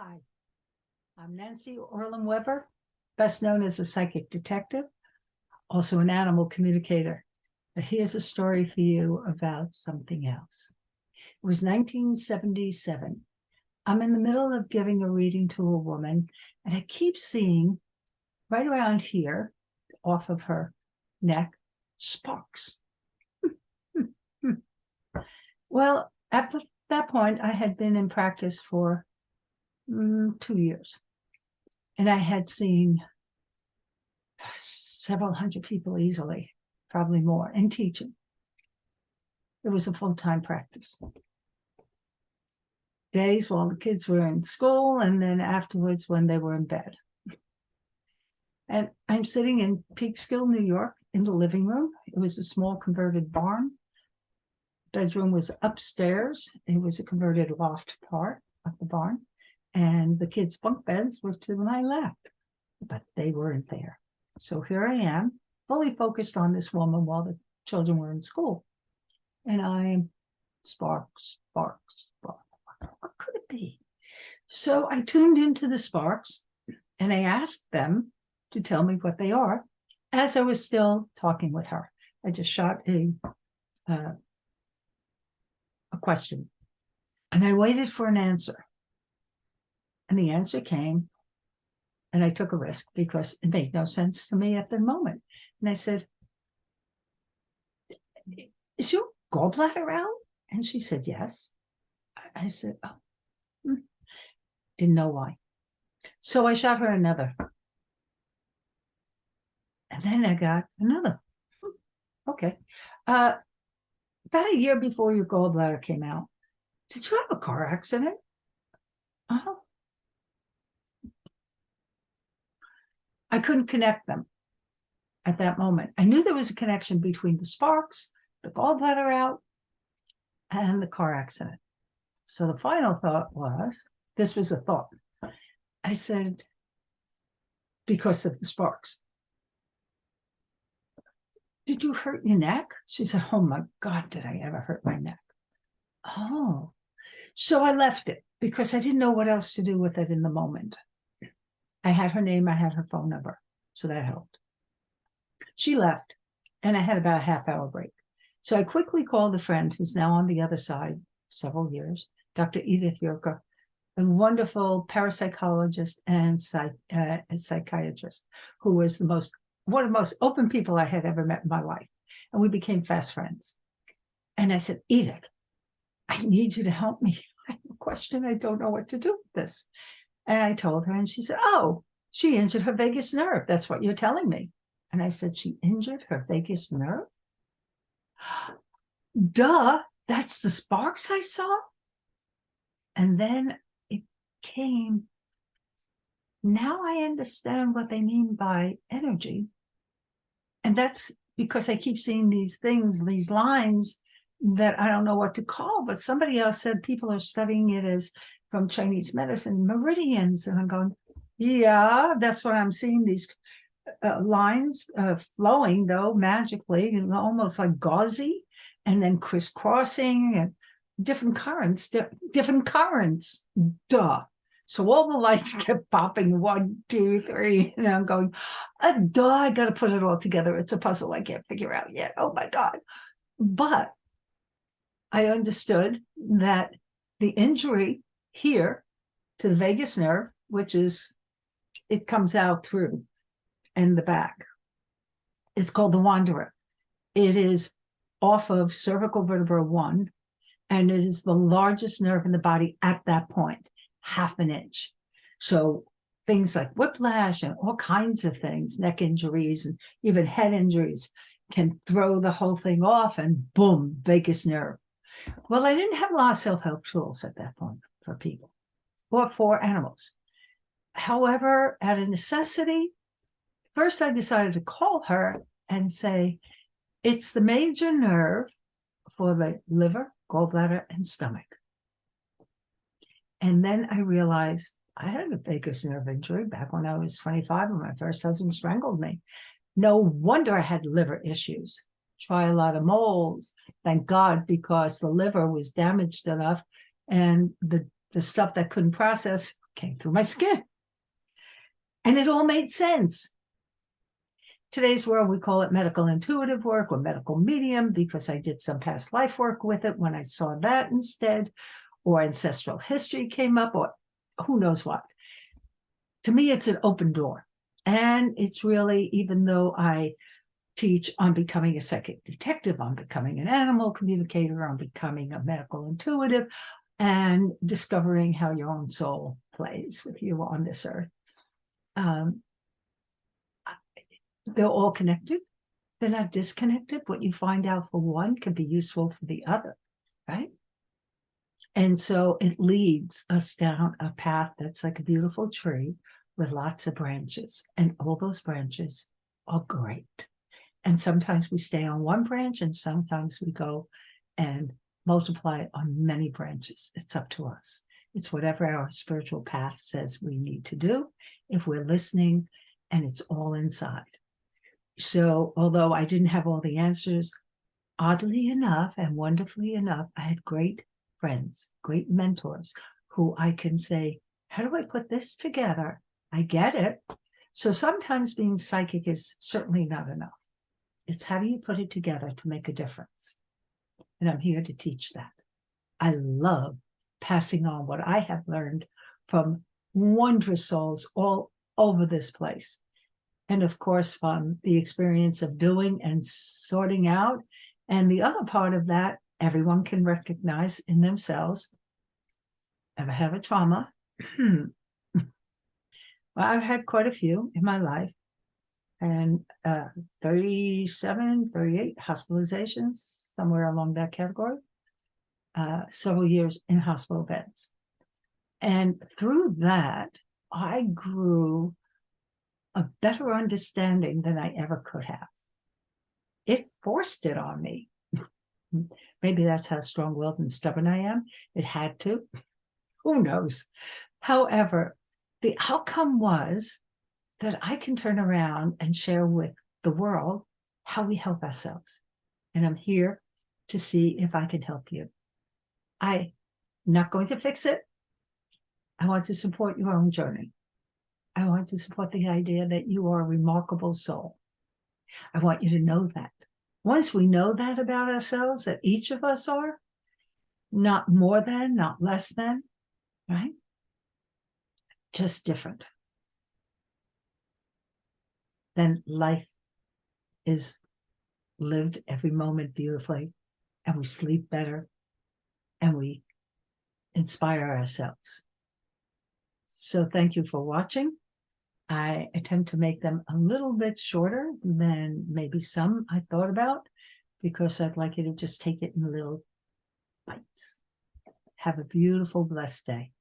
Hi, I'm Nancy Orlin Weber, best known as a psychic detective, also an animal communicator. But here's a story for you about something else. It was 1977. I'm in the middle of giving a reading to a woman, and I keep seeing right around here, off of her neck, sparks. Well, at that point, I had been in practice for 2 years. And I had seen several hundred people easily, probably more, and teaching. It was a full-time practice. Days while the kids were in school, and then afterwards when they were in bed. And I'm sitting in Peekskill, New York, in the living room. It was a small converted barn. Bedroom was upstairs. It was a converted loft part of the barn. And the kids' bunk beds were to my left, but they weren't there. So here I am, fully focused on this woman while the children were in school. And I'm sparks, sparks, sparks. What could it be? So I tuned into the sparks and I asked them to tell me what they are as I was still talking with her. I just shot a question and I waited for an answer. And the answer came, and I took a risk because it made no sense to me at the moment. And I said, "Is your gallbladder out?" And she said, "Yes." I said, "Oh, didn't know why." So I shot her another. And then I got another. Okay. About a year before your gallbladder came out, did you have a car accident? Uh-huh. I couldn't connect them at that moment. I knew there was a connection between the sparks, the gallbladder out, and the car accident. So the final thought was, this was a thought. I said, because of the sparks. Did you hurt your neck? She said, "Oh my God, did I ever hurt my neck?" Oh, so I left it because I didn't know what else to do with it in the moment. I had her name, I had her phone number, so that helped. She left, and I had about a half-hour break. So I quickly called a friend who's now on the other side, several years, Dr. Edith Yerka, a wonderful parapsychologist and psychiatrist who was one of the most open people I had ever met in my life. And we became fast friends. And I said, "Edith, I need you to help me. I have a question. I don't know what to do with this." And I told her, and she said, "Oh, she injured her vagus nerve. That's what you're telling me." And I said, "She injured her vagus nerve?" Duh, that's the sparks I saw. And then it came. Now I understand what they mean by energy. And that's because I keep seeing these things, these lines that I don't know what to call, but somebody else said people are studying it as from Chinese medicine, meridians. And I'm going, yeah, that's what I'm seeing, these lines flowing, though, magically, almost like gauzy, and then crisscrossing and different currents, duh. So all the lights kept popping, 1, 2, 3, and I'm going, duh, I got to put it all together. It's a puzzle I can't figure out yet. Oh my God. But I understood that the injury here to the vagus nerve, which is, it comes out through and the back, it's called the Wanderer. It is off of cervical vertebra 1, and it is the largest nerve in the body at that point, half an inch. So things like whiplash and all kinds of things, neck injuries and even head injuries, can throw the whole thing off, and boom, vagus nerve. Well, I didn't have a lot of self-help tools at that point for people or for animals. However, out of necessity, first I decided to call her and say, it's the major nerve for the liver, gallbladder, and stomach. And then I realized I had a vagus nerve injury back when I was 25 and my first husband strangled me. No wonder I had liver issues. Try a lot of molds, thank God, because the liver was damaged enough, and the stuff that couldn't process came through my skin. And it all made sense. Today's world, we call it medical intuitive work or medical medium because I did some past life work with it when I saw that instead, or ancestral history came up, or who knows what. To me, it's an open door. And it's really, even though I teach on becoming a psychic detective, on becoming an animal communicator, on becoming a medical intuitive, and discovering how your own soul plays with you on this earth. They're all connected. They're not disconnected. What you find out for one can be useful for the other, right? And so it leads us down a path that's like a beautiful tree with lots of branches. And all those branches are great. And sometimes we stay on one branch and sometimes we go and multiply on many branches. It's up to us. It's whatever our spiritual path says we need to do if we're listening, and it's all inside. So although I didn't have all the answers, oddly enough and wonderfully enough, I had great friends, great mentors who I can say, how do I put this together? I get it. So sometimes being psychic is certainly not enough. It's how do you put it together to make a difference? And I'm here to teach that. I love passing on what I have learned from wondrous souls all over this place. And of course, from the experience of doing and sorting out. And the other part of that, everyone can recognize in themselves. Ever have a trauma? Well, I've had quite a few in my life. And 37, 38 hospitalizations, somewhere along that category. Several years in hospital beds. And through that, I grew a better understanding than I ever could have. It forced it on me. Maybe that's how strong-willed and stubborn I am. It had to. Who knows? However, the outcome was that I can turn around and share with the world how we help ourselves. And I'm here to see if I can help you. I'm not going to fix it. I want to support your own journey. I want to support the idea that you are a remarkable soul. I want you to know that. Once we know that about ourselves, that each of us are, not more than, not less than, right? Just different. Then life is lived every moment beautifully, and we sleep better, and we inspire ourselves. So thank you for watching. I attempt to make them a little bit shorter than maybe some I thought about, because I'd like you to just take it in little bites. Have a beautiful, blessed day.